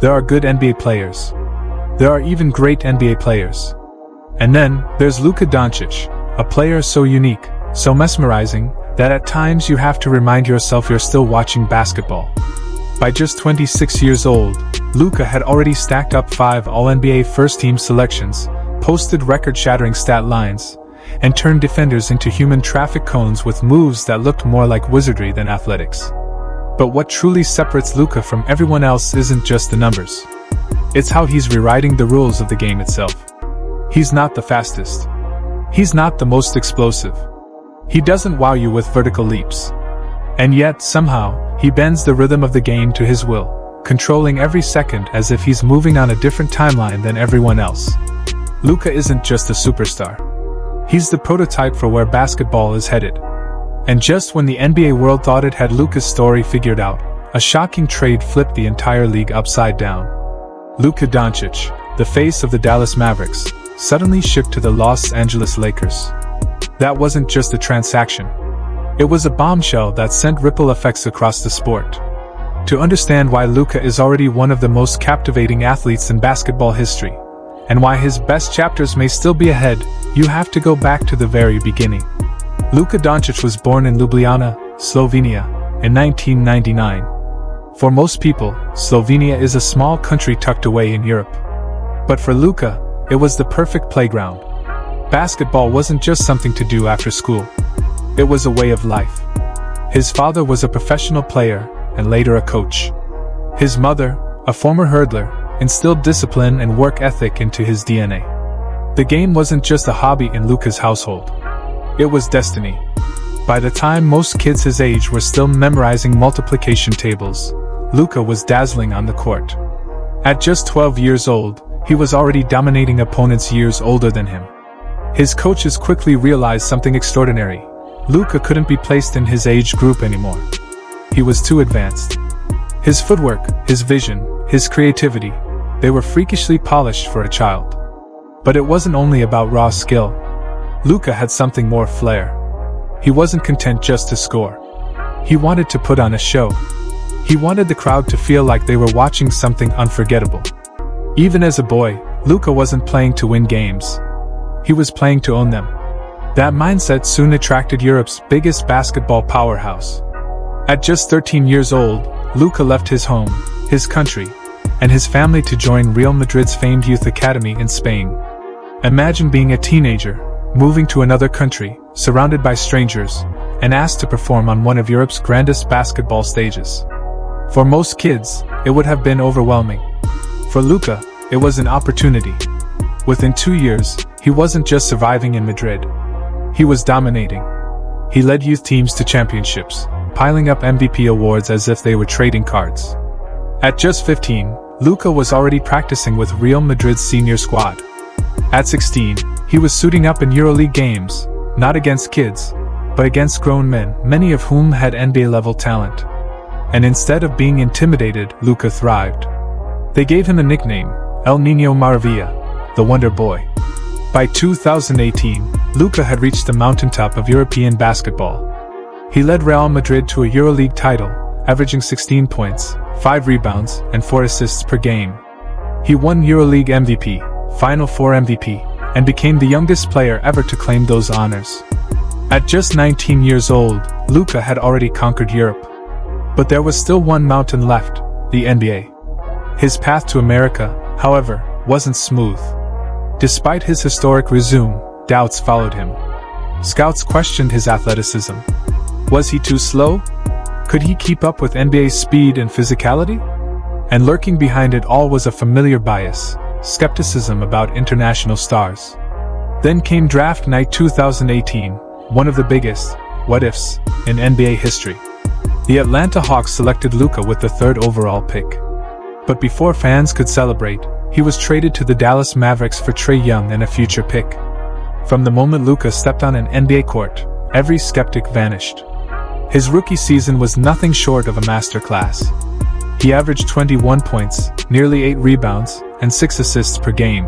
There are good NBA players. There are even great NBA players. And then, there's Luka Dončić, a player so unique, so mesmerizing, that at times you have to remind yourself you're still watching basketball. By just 26 years old, Luka had already stacked up 5 All-NBA first-team selections, posted record-shattering stat lines, and turned defenders into human traffic cones with moves that looked more like wizardry than athletics. But what truly separates Luka from everyone else isn't just the numbers. It's how he's rewriting the rules of the game itself. He's not the fastest. He's not the most explosive. He doesn't wow you with vertical leaps. And yet, somehow, he bends the rhythm of the game to his will, controlling every second as if he's moving on a different timeline than everyone else. Luka isn't just a superstar. He's the prototype for where basketball is headed. And just when the NBA world thought it had Luka's story figured out, a shocking trade flipped the entire league upside down. Luka Dončić, the face of the Dallas Mavericks, suddenly shipped to the Los Angeles Lakers. That wasn't just a transaction. It was a bombshell that sent ripple effects across the sport. To understand why Luka is already one of the most captivating athletes in basketball history, and why his best chapters may still be ahead, you have to go back to the very beginning. Luka Dončić was born in Ljubljana, Slovenia, in 1999. For most people, Slovenia is a small country tucked away in Europe. But for Luka, it was the perfect playground. Basketball wasn't just something to do after school. It was a way of life. His father was a professional player, and later a coach. His mother, a former hurdler, instilled discipline and work ethic into his DNA. The game wasn't just a hobby in Luka's household. It was destiny. By the time most kids his age were still memorizing multiplication tables, Luka was dazzling on the court. At just 12 years old, he was already dominating opponents years older than him. His coaches quickly realized something extraordinary. Luka couldn't be placed in his age group anymore. He was too advanced. His footwork, his vision, his creativity, they were freakishly polished for a child. But it wasn't only about raw skill. Luka had something more flair. He wasn't content just to score. He wanted to put on a show. He wanted the crowd to feel like they were watching something unforgettable. Even as a boy, Luka wasn't playing to win games. He was playing to own them. That mindset soon attracted Europe's biggest basketball powerhouse. At just 13 years old, Luka left his home, his country, and his family to join Real Madrid's famed youth academy in Spain. Imagine being a teenager, moving to another country, surrounded by strangers, and asked to perform on one of Europe's grandest basketball stages. For most kids, it would have been overwhelming. For Luka, it was an opportunity. Within 2 years, he wasn't just surviving in Madrid. He was dominating. He led youth teams to championships, piling up MVP awards as if they were trading cards. At just 15, Luka was already practicing with Real Madrid's senior squad. At 16, he was suiting up in EuroLeague games, not against kids, but against grown men, many of whom had NBA-level talent. And instead of being intimidated, Luka thrived. They gave him a nickname, El Niño Maravilla, the Wonder Boy. By 2018, Luka had reached the mountaintop of European basketball. He led Real Madrid to a EuroLeague title, averaging 16 points, 5 rebounds, and 4 assists per game. He won EuroLeague MVP, Final Four MVP, and became the youngest player ever to claim those honors. At just 19 years old, Luka had already conquered Europe. But there was still one mountain left, the NBA. His path to America, however, wasn't smooth. Despite his historic resume, doubts followed him. Scouts questioned his athleticism. Was he too slow? Could he keep up with NBA speed and physicality? And lurking behind it all was a familiar bias, skepticism about international stars. Then came draft night 2018, one of the biggest what-ifs in NBA history. The Atlanta Hawks selected Luka with the 3rd overall pick. But before fans could celebrate, he was traded to the Dallas Mavericks for Trae Young and a future pick. From the moment Luka stepped on an NBA court, every skeptic vanished. His rookie season was nothing short of a masterclass. He averaged 21 points, nearly 8 rebounds, and 6 assists per game.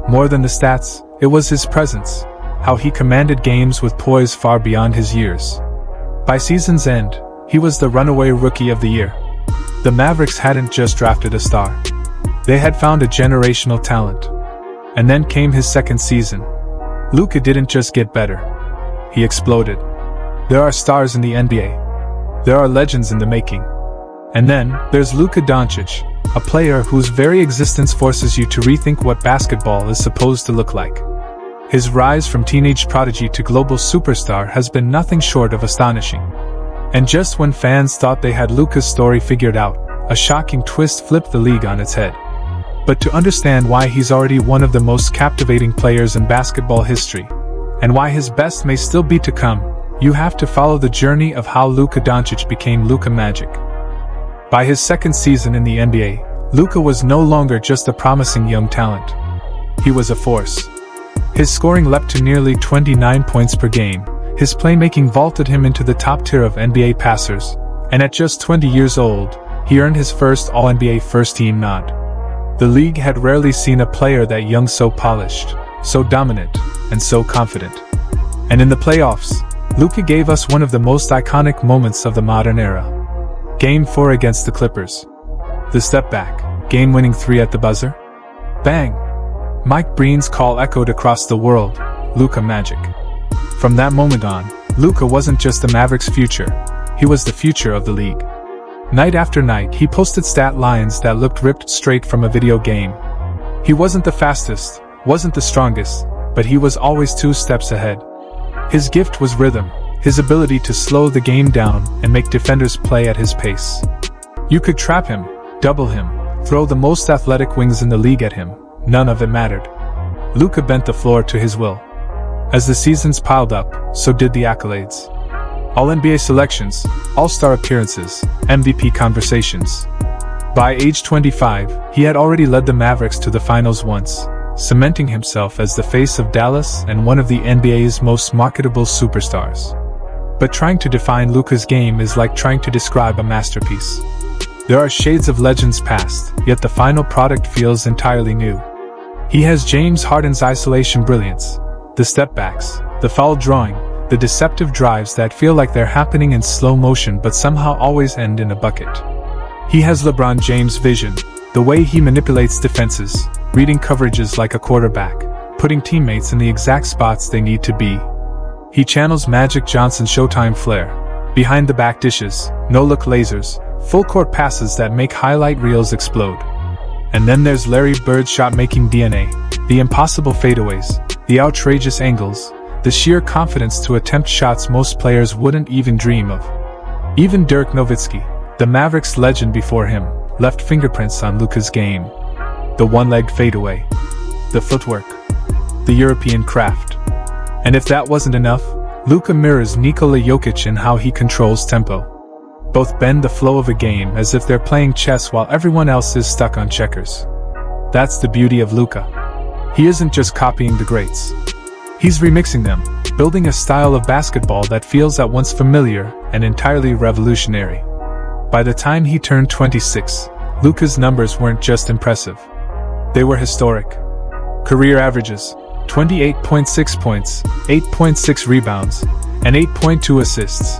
More than the stats, it was his presence, how he commanded games with poise far beyond his years. By season's end, he was the runaway Rookie of the Year. The Mavericks hadn't just drafted a star. They had found a generational talent. And then came his second season. Luka didn't just get better. He exploded. There are stars in the NBA. There are legends in the making. And then, there's Luka Dončić, a player whose very existence forces you to rethink what basketball is supposed to look like. His rise from teenage prodigy to global superstar has been nothing short of astonishing. And just when fans thought they had Luka's story figured out, a shocking twist flipped the league on its head. But to understand why he's already one of the most captivating players in basketball history, and why his best may still be to come, you have to follow the journey of how Luka Dončić became Luka Magic. By his second season in the NBA, Luka was no longer just a promising young talent. He was a force. His scoring leapt to nearly 29 points per game, his playmaking vaulted him into the top tier of NBA passers, and at just 20 years old, he earned his first All-NBA first-team nod. The league had rarely seen a player that young so polished, so dominant, and so confident. And in the playoffs, Luka gave us one of the most iconic moments of the modern era. Game 4 against the Clippers. The step back, game-winning 3 at the buzzer. Bang! Mike Breen's call echoed across the world, Luka Magic. From that moment on, Luka wasn't just the Mavericks' future, he was the future of the league. Night after night, he posted stat lines that looked ripped straight from a video game. He wasn't the fastest, wasn't the strongest, but he was always 2 steps ahead. His gift was rhythm, his ability to slow the game down and make defenders play at his pace. You could trap him, double him, throw the most athletic wings in the league at him, none of it mattered. Luka bent the floor to his will. As the seasons piled up, so did the accolades. All-NBA selections, All-Star appearances, MVP conversations. By age 25, he had already led the Mavericks to the finals once, cementing himself as the face of Dallas and one of the NBA's most marketable superstars. But trying to define Luka's game is like trying to describe a masterpiece. There are shades of legends past, yet the final product feels entirely new. He has James Harden's isolation brilliance, the step-backs, the foul drawing, the deceptive drives that feel like they're happening in slow motion but somehow always end in a bucket. He has LeBron James' vision, the way he manipulates defenses, reading coverages like a quarterback, putting teammates in the exact spots they need to be. He channels Magic Johnson's Showtime flair, behind-the-back dishes, no-look lasers, full-court passes that make highlight reels explode. And then there's Larry Bird's shot-making DNA, the impossible fadeaways, the outrageous angles, the sheer confidence to attempt shots most players wouldn't even dream of. Even Dirk Nowitzki, the Mavericks legend before him, left fingerprints on Luka's game. The one-legged fadeaway, the footwork, the European craft. And if that wasn't enough, Luka mirrors Nikola Jokic in how he controls tempo. Both bend the flow of a game as if they're playing chess while everyone else is stuck on checkers. That's the beauty of Luka. He isn't just copying the greats. He's remixing them, building a style of basketball that feels at once familiar and entirely revolutionary. By the time he turned 26, Luka's numbers weren't just impressive. They were historic. Career averages, 28.6 points, 8.6 rebounds, and 8.2 assists.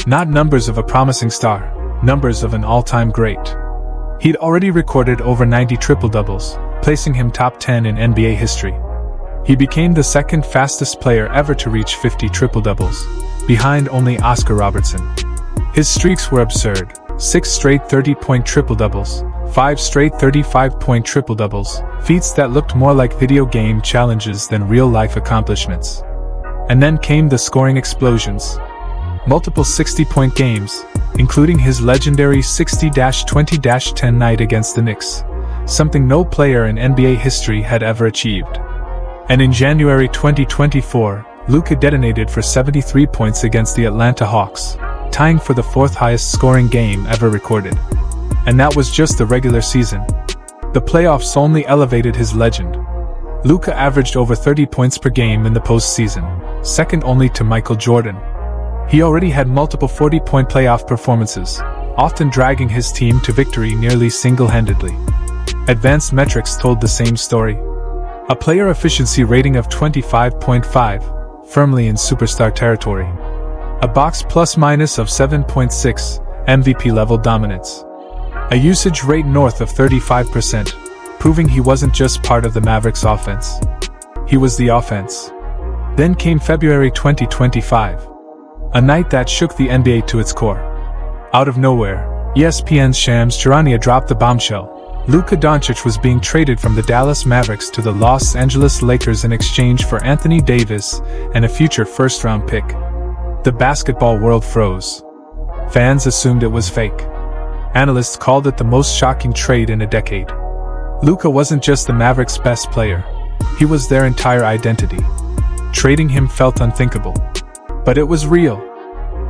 Not numbers of a promising star, numbers of an all-time great. He'd already recorded over 90 triple-doubles, placing him top 10 in NBA history. He became the second fastest player ever to reach 50 triple-doubles, behind only Oscar Robertson. His streaks were absurd: 6 straight 30-point triple-doubles, 5 straight 35-point triple-doubles, feats that looked more like video game challenges than real-life accomplishments. And then came the scoring explosions. Multiple 60-point games, including his legendary 60-20-10 night against the Knicks, something no player in NBA history had ever achieved. And in January 2024, Luka detonated for 73 points against the Atlanta Hawks, tying for the 4th highest scoring game ever recorded. And that was just the regular season. The playoffs only elevated his legend. Luka averaged over 30 points per game in the postseason, second only to Michael Jordan. He already had multiple 40-point playoff performances, often dragging his team to victory nearly single-handedly. Advanced metrics told the same story. A player efficiency rating of 25.5, firmly in superstar territory. A box plus-minus of 7.6, MVP-level dominance. A usage rate north of 35%, proving he wasn't just part of the Mavericks offense. He was the offense. Then came February 2025. A night that shook the NBA to its core. Out of nowhere, ESPN's Shams Charania dropped the bombshell. Luka Dončić was being traded from the Dallas Mavericks to the Los Angeles Lakers in exchange for Anthony Davis and a future first-round pick. The basketball world froze. Fans assumed it was fake. Analysts called it the most shocking trade in a decade. Luka wasn't just the Mavericks' best player. He was their entire identity. Trading him felt unthinkable. But it was real.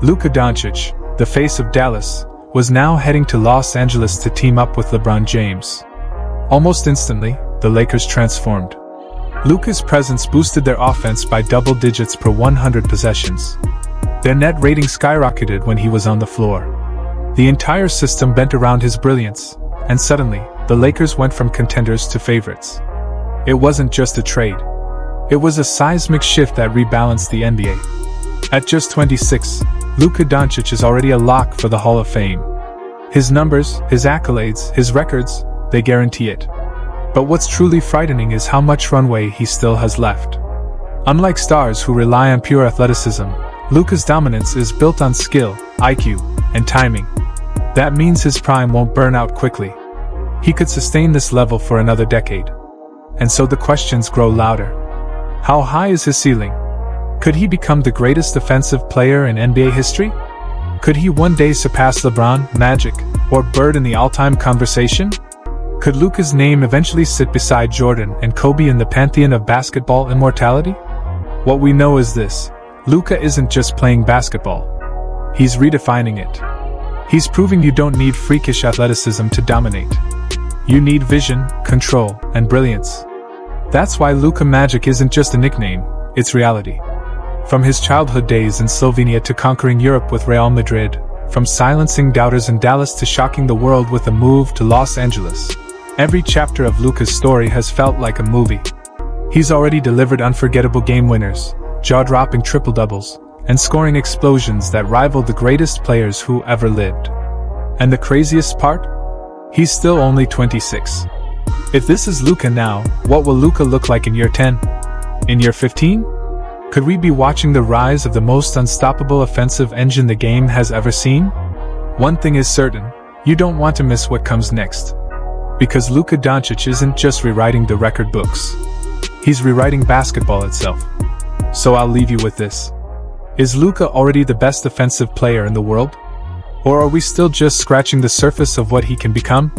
Luka Dončić, the face of Dallas, was now heading to Los Angeles to team up with LeBron James. Almost instantly, the Lakers transformed. Luka's presence boosted their offense by double digits per 100 possessions. Their net rating skyrocketed when he was on the floor. The entire system bent around his brilliance, and suddenly, the Lakers went from contenders to favorites. It wasn't just a trade. It was a seismic shift that rebalanced the NBA. At just 26, Luka Dončić is already a lock for the Hall of Fame. His numbers, his accolades, his records, they guarantee it. But what's truly frightening is how much runway he still has left. Unlike stars who rely on pure athleticism, Luka's dominance is built on skill, IQ, and timing. That means his prime won't burn out quickly. He could sustain this level for another decade. And so the questions grow louder. How high is his ceiling? Could he become the greatest offensive player in NBA history? Could he one day surpass LeBron, Magic, or Bird in the all-time conversation? Could Luka's name eventually sit beside Jordan and Kobe in the pantheon of basketball immortality? What we know is this: Luka isn't just playing basketball. He's redefining it. He's proving you don't need freakish athleticism to dominate. You need vision, control, and brilliance. That's why Luka Magic isn't just a nickname, it's reality. From his childhood days in Slovenia to conquering Europe with Real Madrid, from silencing doubters in Dallas to shocking the world with a move to Los Angeles, every chapter of Luka's story has felt like a movie. He's already delivered unforgettable game winners, jaw-dropping triple-doubles, and scoring explosions that rival the greatest players who ever lived. And the craziest part? He's still only 26. If this is Luka now, what will Luka look like in year 10? In year 15? Could we be watching the rise of the most unstoppable offensive engine the game has ever seen? One thing is certain, you don't want to miss what comes next. Because Luka Dončić isn't just rewriting the record books. He's rewriting basketball itself. So I'll leave you with this. Is Luka already the best offensive player in the world? Or are we still just scratching the surface of what he can become?